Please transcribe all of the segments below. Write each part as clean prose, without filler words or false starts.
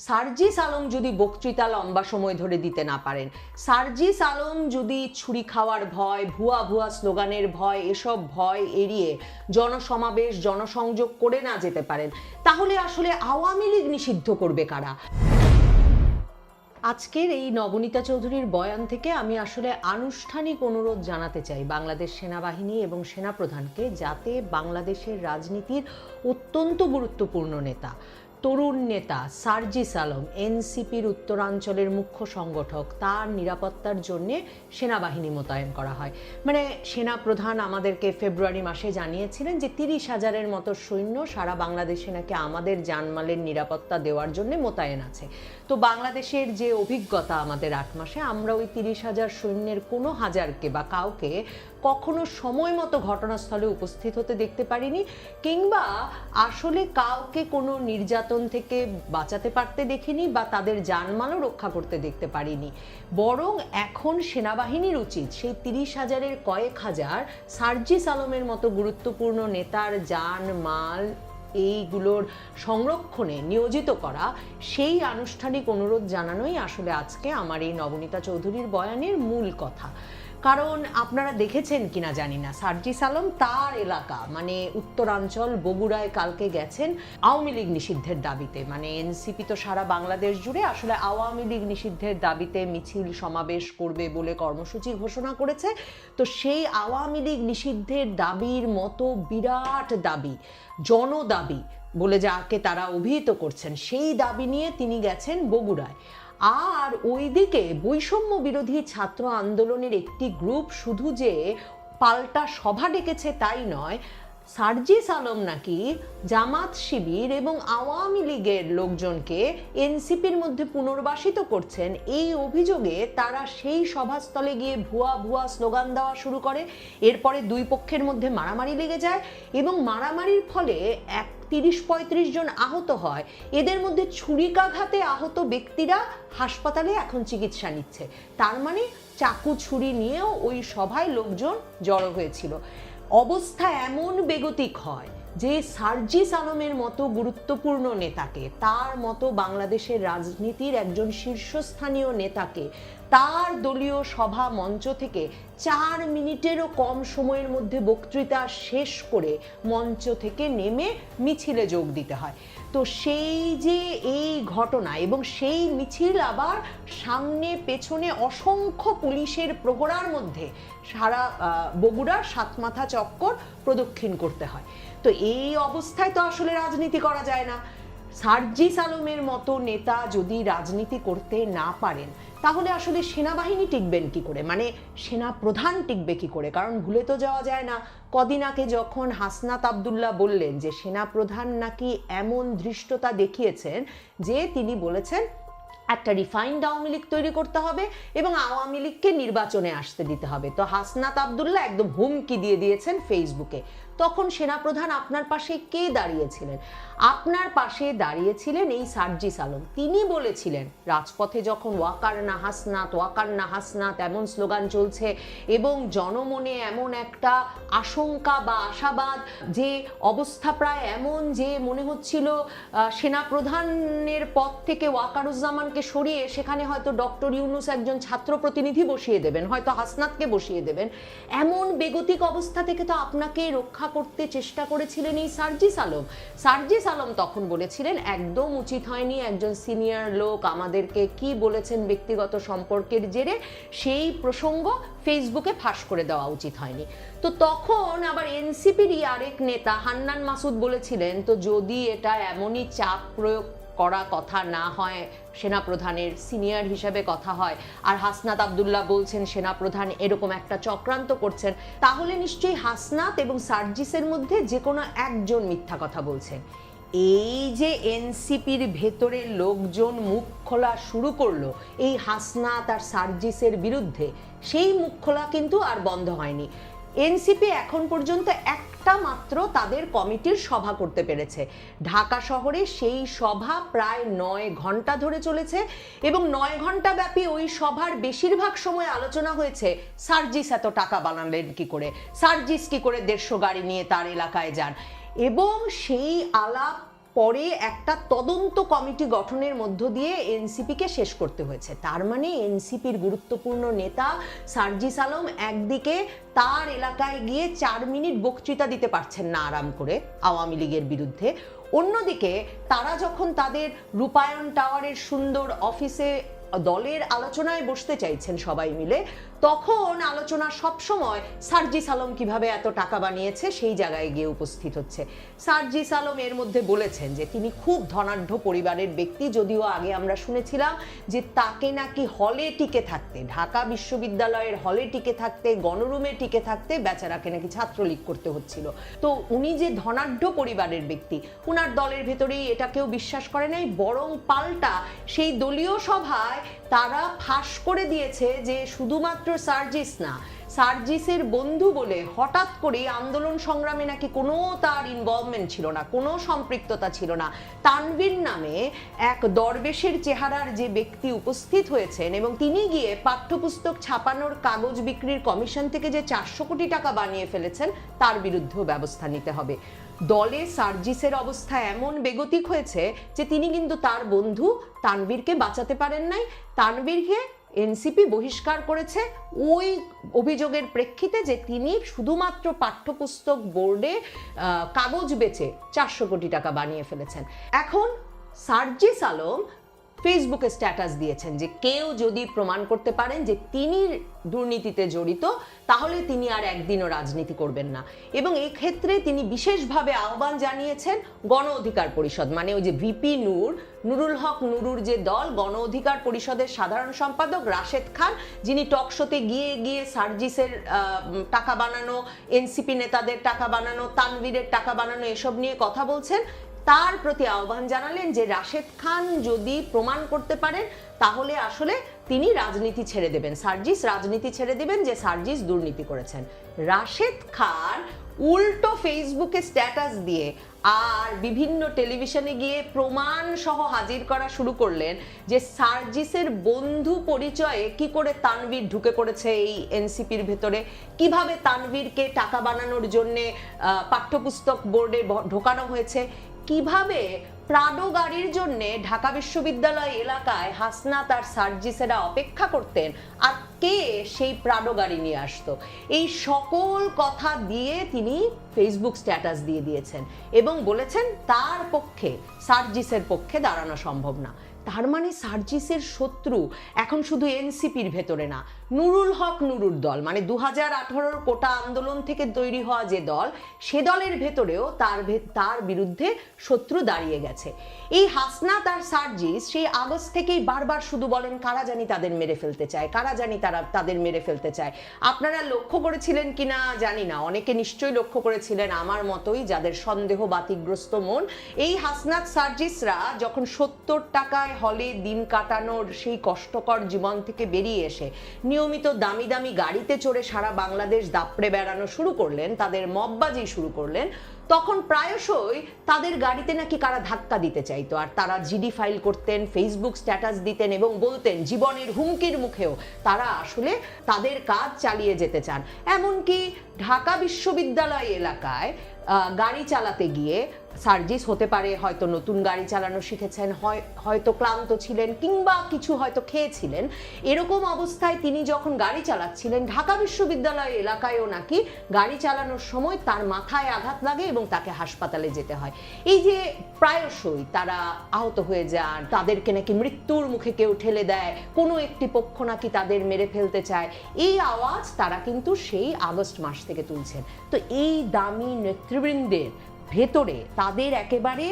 সার্জিস আলম যদি বক্তৃতা লম্বা সময় ধরে দিতে না পারেন, সার্জিস আলম যদি ছুরি খাওয়ার ভয়, ভুয়া ভুয়া স্লোগানের ভয়, এসব ভয় এড়িয়ে জনসমাবেশ জনসংযোগ করে না যেতে পারেন, তাহলে আসলে আওয়ামী লীগ নিষিদ্ধ করবে কারা? আজকের এই নবনীতা চৌধুরীর বয়ান থেকে আমি আসলে আনুষ্ঠানিক অনুরোধ জানাতে চাই বাংলাদেশ সেনাবাহিনী এবং সেনাপ্রধানকে, যাতে বাংলাদেশের রাজনীতির অত্যন্ত গুরুত্বপূর্ণ নেতা, তরুণ নেতা সার্জিস আলম, এনসিপির উত্তরাঞ্চলের মুখ্য সংগঠক, তার নিরাপত্তার জন্যে সেনাবাহিনী মোতায়েন করা হয়। মানে সেনাপ্রধান আমাদেরকে ফেব্রুয়ারি মাসে জানিয়েছিলেন যে 30,000-এর মতো সৈন্য সারা বাংলাদেশে নাকি আমাদের জানমালের নিরাপত্তা দেওয়ার জন্য মোতায়েন আছে। তো বাংলাদেশের যে অভিজ্ঞতা আমাদের 8 মাসে, আমরা ওই 30,000 সৈন্যের কোনো হাজারকে বা কাউকে কখনো সময় মতো ঘটনাস্থলে উপস্থিত হতে দেখতে পারিনি, কিংবা আসলে কাউকে কোনো নির্যাতন থেকে বাঁচাতে পারতে দেখিনি বা তাদের জানমালও রক্ষা করতে দেখতে পারিনি। বরং এখন সেনাবাহিনীর উচিত সেই 30,000-এর কয়েক হাজার সার্জিস আলমের মতো গুরুত্বপূর্ণ নেতার জানমাল এইগুলোর সংরক্ষণে নিয়োজিত করা। সেই আনুষ্ঠানিক অনুরোধ জানানোই আসলে আজকে আমার এই নবনীতা চৌধুরীর বয়ানের মূল কথা। কারণ আপনারা দেখেছেন কিনা জানি না, সার্জিস আলম তার এলাকা মানে উত্তরাঞ্চল বগুড়ায় কালকে গেছেন আওয়ামী লীগ নিষিদ্ধের দাবিতে। মানে এনসিপি তো সারা বাংলাদেশ জুড়ে আসলে আওয়ামী লীগ নিষিদ্ধের দাবিতে মিছিল সমাবেশ করবে বলে কর্মসূচি ঘোষণা করেছে। তো সেই আওয়ামী লীগ নিষিদ্ধের দাবির মতো বিরাট দাবি, জনদাবি বলে যাকে তারা অভিহিত করছেন, সেই দাবি নিয়ে তিনি গেছেন বগুড়ায়। আর ওইদিকে বৈষম্য বিরোধী ছাত্র আন্দোলনের একটি গ্রুপ শুধু যে পাল্টা সভা ডেকেছে তাই নয়, সার্জিস আলম নাকি জামাত শিবির এবং আওয়ামী লীগের লোকজনকে এনসিপির মধ্যে পুনর্বাসিত করছেন। এই অভিযোগে তারা সেই সভাস্থলে গিয়ে ভুয়া ভুয়া স্লোগান দেওয়া শুরু করে। এরপরে দুই পক্ষের মধ্যে মারামারি লেগে যায় এবং মারামারির ফলে 30-35 জন আহত হয়। এদের মধ্যে ছুরিকাঘাতে আহত ব্যক্তিরা হাসপাতালে এখন চিকিৎসা নিচ্ছে। তার মানে চাকু ছুরি নিয়েও ওই সভায় লোকজন জড়ো হয়েছিল। অবস্থা এমন বেগতিক হয় যে সার্জিস আলমের মতো গুরুত্বপূর্ণ নেতাকে, তার মতো বাংলাদেশের রাজনীতির একজন শীর্ষস্থানীয় নেতাকে তার দলীয় সভা মঞ্চ থেকে 4 মিনিটেরও কম সময়ের মধ্যে বক্তৃতা শেষ করে মঞ্চ থেকে নেমে মিছিলে যোগ দিতে হয়। তো সেই যে এই ঘটনা এবং সেই মিছিল আবার সামনে পেছনে অসংখ্য পুলিশের প্রহরার মধ্যে সারা বগুড়ার সাতমাথা চক্কর প্রদক্ষিণ করতে হয়। তো এই অবস্থায় তো আসলে রাজনীতি করা যায় না। সার্জিস আলমের মতো নেতা যদি রাজনীতি করতে না পারেন, তাহলে আসলে সেনাবাহিনী টিকবেন কি করে, মানে সেনা প্রধান টিকবে কি করে? কারণ ভুলে তো যাওয়া যায় না, কদিন আগে যখন হাসনাত আবদুল্লাহ বললেন যে সেনা প্রধান নাকি এমন ধৃষ্টতা দেখিয়েছেন যে তিনি বলেছেন একটা রিফাইন্ড আওয়ামী লীগ তৈরি করতে হবে এবং আওয়ামী লীগকে নির্বাচনে আসতে দিতে হবে। তো হাসনাত আবদুল্লাহ একদম হুমকি দিয়ে দিয়েছেন ফেসবুকে। তখন সেনাপ্রধান আপনার পাশে কে দাঁড়িয়েছিলেন? আপনার পাশে দাঁড়িয়েছিলেন এই সার্জিস আলম। তিনি বলেছিলেন রাজপথে যখন ওয়াকার না হাসনাত, ওয়াকার না হাসনাত এমন স্লোগান চলছে এবং জনমনে এমন একটা আশঙ্কা বা আশাবাদ, যে অবস্থা প্রায় এমন যে মনে হচ্ছিল সেনাপ্রধানের পদ থেকে ওয়াকারুজ্জামানকে সরিয়ে সেখানে হয়তো ডক্টর ইউনূস একজন ছাত্র প্রতিনিধি বসিয়ে দেবেন, হয়তো হাসনাতকে বসিয়ে দেবেন। এমন বেগতিক অবস্থা থেকে তো আপনাকে রক্ষা করতে চেষ্টা করেছিলেন এই সার্জিস আলম। সার্জিস আলম তখন বলেছিলেন একদম উচিত হয়নি, একজন সিনিয়র লোক আমাদেরকে কি বলেছেন ব্যক্তিগত সম্পর্কের জেরে সেই প্রসঙ্গ ফেসবুকে ফাঁস করে দেওয়া উচিত হয়নি। তো তখন আবার এনসিপিরই আরেক নেতা হান্নান মাসুদ বলেছিলেন তো যদি এটা এমনই চাপ প্রয়োগ করা কথা না হয়, সেনাপ্রধানের সিনিয়র হিসেবে কথা হয়, আর হাসনাত আবদুল্লাহ বলছেন সেনাপ্রধান এরকম একটা চক্রান্ত করছেন, তাহলে নিশ্চয়ই হাসনাত এবং সার্জিসের মধ্যে যে কোনো একজন মিথ্যা কথা বলছেন। এই যে এনসিপির ভেতরের লোকজন মুখ খোলা শুরু করলো এই হাসনাত আর সার্জিসের বিরুদ্ধে, সেই মুখ খোলা কিন্তু আর বন্ধ হয়নি। এনসিপি এখন পর্যন্ত একটা মাত্র তাদের কমিটির সভা করতে পেরেছে ঢাকা শহরে। সেই সভা প্রায় 9 ঘন্টা ধরে চলেছে এবং 9 ঘন্টা ব্যাপী ওই সভার বেশিরভাগ সময় আলোচনা হয়েছে সার্জিস এত টাকা বানালেন কি করে, সার্জিস কি করে 150 গাড়ি নিয়ে তার এলাকায় যান, এবং সেই আলাপ পরে একটা তদন্ত কমিটি গঠনের মধ্য দিয়ে এনসিপিকে শেষ করতে হয়েছে। তার মানে এনসিপির গুরুত্বপূর্ণ নেতা সার্জিস আলম একদিকে তার এলাকায় গিয়ে 4 মিনিট বক্তৃতা দিতে পারছেন না আরাম করে আওয়ামী লীগের বিরুদ্ধে, অন্যদিকে তারা যখন তাদের রূপায়ণ টাওয়ারের সুন্দর অফিসে দলের আলোচনায় বসতে চাইছেন সবাই মিলে, তখন আলোচনা সবসময় সার্জিস আলম কিভাবে এত টাকা বানিয়েছে সেই জায়গায় গিয়ে উপস্থিত হচ্ছে। সার্জিস আলম এর মধ্যে বলেছেন যে তিনি খুব ধনাঢ্য পরিবারের ব্যক্তি, যদিও আগে আমরা শুনেছিলাম যে তাকে নাকি হলে টিকে থাকতে, ঢাকা বিশ্ববিদ্যালয়ের হলে টিকে থাকতে, গণরুমে টিকে থাকতে বেচারাকে নাকি ছাত্রলীগ করতে হচ্ছিল। তো উনি যে ধনাঢ্য পরিবারের ব্যক্তি, উনার দলের ভেতরেই এটা কেউ বিশ্বাস করে নাই, বরং পাল্টা সেই দলীয় সভায় তারা ফাঁস করে দিয়েছে যে শুধুমাত্র সার্জিস না, সার্জিসের বন্ধু বলে হঠাৎ করে আন্দোলন সংগ্রামে নাকি কোনো তার ইনভলভমেন্ট ছিল না, কোনো সম্পৃক্ততা ছিল না। তানভীর নামে এক দরবেশের চেহারার যে ব্যক্তি উপস্থিত হয়েছেন এবং তিনি গিয়ে পাঠ্যপুস্তক ছাপানোর কাগজ বিক্রির কমিশন থেকে যে 400 কোটি টাকা বানিয়ে ফেলেছেন তার বিরুদ্ধেও ব্যবস্থা নিতে হবে। দলে সার্জিসের অবস্থা এমন বেগতিক হয়েছে যে তিনি কিন্তু তার বন্ধু তানভীরকে বাঁচাতে পারেন নাই। তানভীরকে এনসিপি বহিষ্কার করেছে ওই অভিযোগের প্রেক্ষিতে যে তিনি শুধুমাত্র পাঠ্যপুস্তক বোর্ডে কাগজ বেচে 400 কোটি টাকা বানিয়ে ফেলেছেন। এখন সার্জিস আলম ফেসবুকে স্ট্যাটাস দিয়েছেন যে কেউ যদি প্রমাণ করতে পারেন যে তিনি দুর্নীতিতে জড়িত তাহলে তিনি আর একদিনও রাজনীতি করবেন না, এবং এই ক্ষেত্রে তিনি বিশেষভাবে আহ্বান জানিয়েছেন গণ অধিকার পরিষদ, মানে ওই যে ভিপি নুরুল হক নুরুর যে দল, গণ অধিকার পরিষদের সাধারণ সম্পাদক রাশেদ খান, যিনি টকশোতে গিয়ে গিয়ে সার্জিসের টাকা বানানো, এনসিপি নেতাদের টাকা বানানো, তানভীরের টাকা বানানো এসব নিয়ে কথা বলছেন, তার প্রতি আহ্বান জানালেন যে রাশেদ খান যদি প্রমাণ করতে পারেন তাহলে আসলে তিনি রাজনীতি ছেড়ে দেবেন, সার্জিস রাজনীতি ছেড়ে দেবেন, যে সার্জিস দুর্নীতি করেছেন। রাশেদ খান উল্টো ফেসবুকে স্ট্যাটাস দিয়ে আর বিভিন্ন টেলিভিশনে গিয়ে প্রমাণ সহ হাজির করা শুরু করলেন যে সার্জিসের বন্ধু পরিচয়ে কি করে তানভীর ঢুকে পড়েছে এই এনসিপির ভেতরে, কিভাবে তানভীরকে টাকা বানানোর জন্য পাঠ্যপুস্তক বোর্ডে ঢোকানো হয়েছে, কিভাবে প্রাডো গাড়ির জন্য ঢাকা বিশ্ববিদ্যালয় এলাকায় হাসনাত আর সার্জিসেরা অপেক্ষা করতেন আর কে সেই প্রাডো গাড়ি নিয়ে আসতো, এই সকল কথা দিয়ে তিনি ফেসবুক স্ট্যাটাস দিয়ে দিয়েছেন এবং বলেছেন তার পক্ষে, সার্জিসের পক্ষে দাঁড়ানো সম্ভব না। তার মানে সার্জিসের শত্রু এখন শুধু এনসিপির ভেতরে না, নুরুল হক নুরুর দল, মানে 2018 কোটা আন্দোলন থেকে তৈরি হওয়া যে দল, সে দলের ভেতরেও তার বিরুদ্ধে শত্রু দাঁড়িয়ে গেছে। এই হাসনাত আর সার্জিস সেই আগস্ট থেকেই বারবার শুধু বলেন কারা জানি তাদের মেরে ফেলতে চায়, কারা জানি তাদের মেরে ফেলতে চায়। আপনারা লক্ষ্য করেছিলেন কিনা জানি না, অনেকে নিশ্চয়ই লক্ষ্য করেছিলেন আমার মতোই যাদের সন্দেহ বাতিগ্রস্ত মন, এই হাসনাত সার্জিসরা যখন 70 টাকায় হলে দিন কাটানোর সেই কষ্টকর জীবন থেকে বেরিয়ে এসে নিয়মিত দামি দামি গাড়িতে চড়ে সারা বাংলাদেশ দাপড়ে বেড়ানো শুরু করলেন, তাদের মববাজি শুরু করলেন, তখন প্রায়শই তাদের গাড়িতে নাকি কারা ধাক্কা দিতে চাইতো আর তারা জিডি ফাইল করতেন, ফেসবুক স্ট্যাটাস দিতেন এবং বলতেন জীবনের হুমকির মুখেও তারা আসলে তাদের কাজ চালিয়ে যেতে চান। এমনকি ঢাকা বিশ্ববিদ্যালয় এলাকায় গাড়ি চালাতে গিয়ে সার্জিস হতে পারে হয়তো নতুন গাড়ি চালানো শিখেছেন, হয়তো ক্লান্ত ছিলেন কিংবা কিছু হয়তো খেয়েছিলেন, এরকম অবস্থায় তিনি যখন গাড়ি চালাচ্ছিলেন ঢাকা বিশ্ববিদ্যালয় এলাকায়ও নাকি গাড়ি চালানোর সময় তার মাথায় আঘাত লাগে এবং তাকে হাসপাতালে যেতে হয়। এই যে প্রায়শই তারা আহত হয়ে যান, তাদেরকে নাকি মৃত্যুর মুখে কেউ ঠেলে দেয়, কোনো একটি পক্ষ নাকি তাদের মেরে ফেলতে চায়, এই আওয়াজ তারা কিন্তু সেই আগস্ট মাস থেকে তুলছেন। তো এই দামি নেতৃবৃন্দের ভেতরে তাদের একেবারে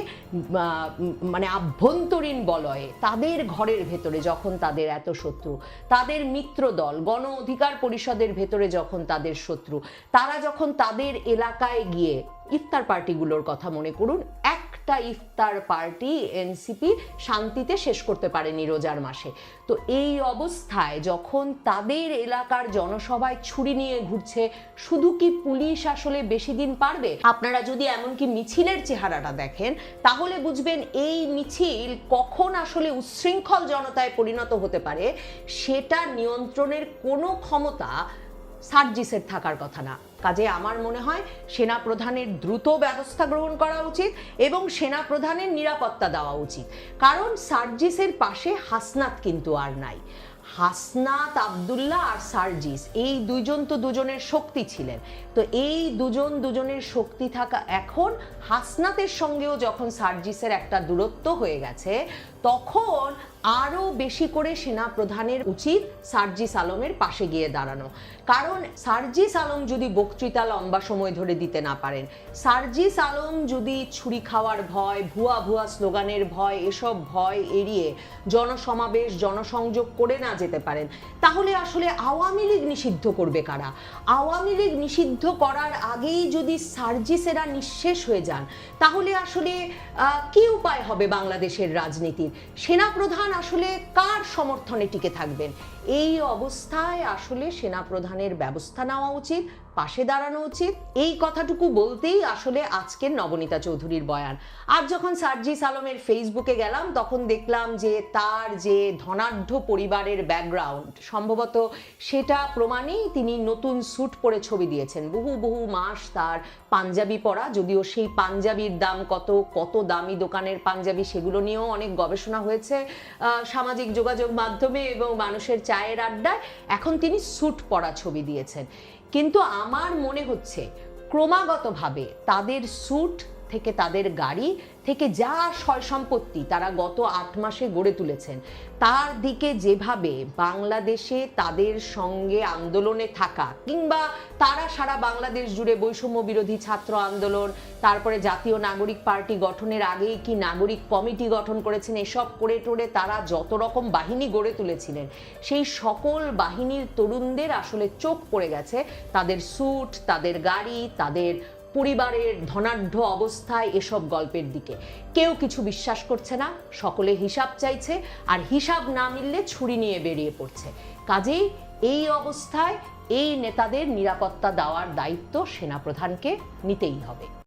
মানে আভ্যন্তরীণ বলয়ে তাদের ঘরের ভেতরে যখন তাদের এত শত্রু, তাদের মিত্র দল গণ অধিকার পরিষদের ভেতরে যখন তাদের শত্রু, তারা যখন তাদের এলাকায় গিয়ে ইফতার পার্টিগুলোর কথা মনে করুন, একটা ইফতার পার্টি এনসিপি শান্তিতে শেষ করতে পারেনি রোজার মাসে। তো এই অবস্থায় যখন তাদের এলাকার জনসভায় ছুরি নিয়ে ঘুরছে, শুধু কি পুলিশ আসলে বেশি দিন পারবে? আপনারা যদি এমনকি মিছিলের চেহারাটা দেখেন তাহলে বুঝবেন এই মিছিল কখন আসলে উচ্ছৃঙ্খল জনতায় পরিণত হতে পারে সেটা নিয়ন্ত্রণের কোনো ক্ষমতা সার্জিসের থাকার কথা না। কাজে আমার মনে হয় সেনাপ্রধানের দ্রুত ব্যবস্থা গ্রহণ করা উচিত এবং সেনাপ্রধানের নিরাপত্তা দেওয়া উচিত। কারণ সার্জিসের পাশে হাসনাত কিন্তু আর নাই। হাসনাত আবদুল্লাহ আর সার্জিস এই দুইজন তো দুজনের শক্তি ছিলেন। তো এই দুজনের শক্তি থাকা, এখন হাসনাতের সঙ্গেও যখন সার্জিসের একটা দূরত্ব হয়ে গেছে, তখন আরও বেশি করে সেনাপ্রধানের উচিত সার্জিস আলমের পাশে গিয়ে দাঁড়ানো। কারণ সার্জিস আলম যদি বক্তৃতা লম্বা সময় ধরে দিতে না পারেন, সার্জিস আলম যদি ছুরি খাওয়ার ভয়, ভুয়া স্লোগানের ভয়, এসব ভয় এড়িয়ে জনসমাবেশ, জনসংযোগ করে না যেতে পারেন, তাহলে আসলে আওয়ামী লীগ নিষিদ্ধ করবে কারা? আওয়ামী লীগ নিষিদ্ধ করার আগেই যদি সার্জিসেরা নিঃশেষ হয়ে যান, তাহলে আসলে কি উপায় হবে বাংলাদেশের রাজনীতির? সেনাপ্রধান আসলে কার সমর্থনে টিকে থাকবেন? এই অবস্থায় আসলে সেনাপ্রধানের ব্যবস্থা নেওয়া উচিত, পাশে দাঁড়ানো উচিত। এই কথাটুকু বলতেই আসলে আজকের নবনীতা চৌধুরীর বয়ান। আর যখন সার্জিস আলমের ফেসবুকে গেলাম, তখন দেখলাম যে তার যে ধনাঢ্য পরিবারের ব্যাকগ্রাউন্ড, সম্ভবত সেটা প্রমাণেই তিনি নতুন স্যুট পরে ছবি দিয়েছেন। বহু মাস তার পাঞ্জাবি পরা, যদিও সেই পাঞ্জাবির দাম কত দামি দোকানের পাঞ্জাবি, সেগুলো নিয়েও অনেক গবেষণা হয়েছে সামাজিক যোগাযোগ মাধ্যমে এবং মানুষের চায়ের আড্ডায়। এখন তিনি স্যুট পরা ছবি দিয়েছেন। কিন্তু আমার মনে হচ্ছে ক্রমাগতভাবে তাদের স্যুট থেকে, তাদের গাড়ি থেকে যা সয় সম্পত্তি তারা গত 8 মাসে গড়ে তুলেছেন, তার দিকে যেভাবে বাংলাদেশে তাদের সঙ্গে আন্দোলনে থাকা, কিংবা তারা সারা বাংলাদেশ জুড়ে বৈষম্য বিরোধী ছাত্র আন্দোলন, তারপরে জাতীয় নাগরিক পার্টি গঠনের আগেই কি নাগরিক কমিটি গঠন করেছেন, এসব করে টোরে তারা যত রকম বাহিনী গড়ে তুলেছিলেন, সেই সকল বাহিনীর তরুণদের আসলে চোখ পড়ে গেছে তাদের স্যুট, তাদের গাড়ি, তাদের পরিবারের ধনাঢ্য অবস্থায়, এসব গল্পের দিকে। কেউ কিছু বিশ্বাস করছে না, সকলে হিসাব চাইছে, আর হিসাব না মিললে ছুরি নিয়ে বেরিয়ে পড়ছে। কাজেই এই অবস্থায় এই নেতাদের নিরাপত্তা দেওয়ার দায়িত্ব সেনাপ্রধানকে নিতেই হবে।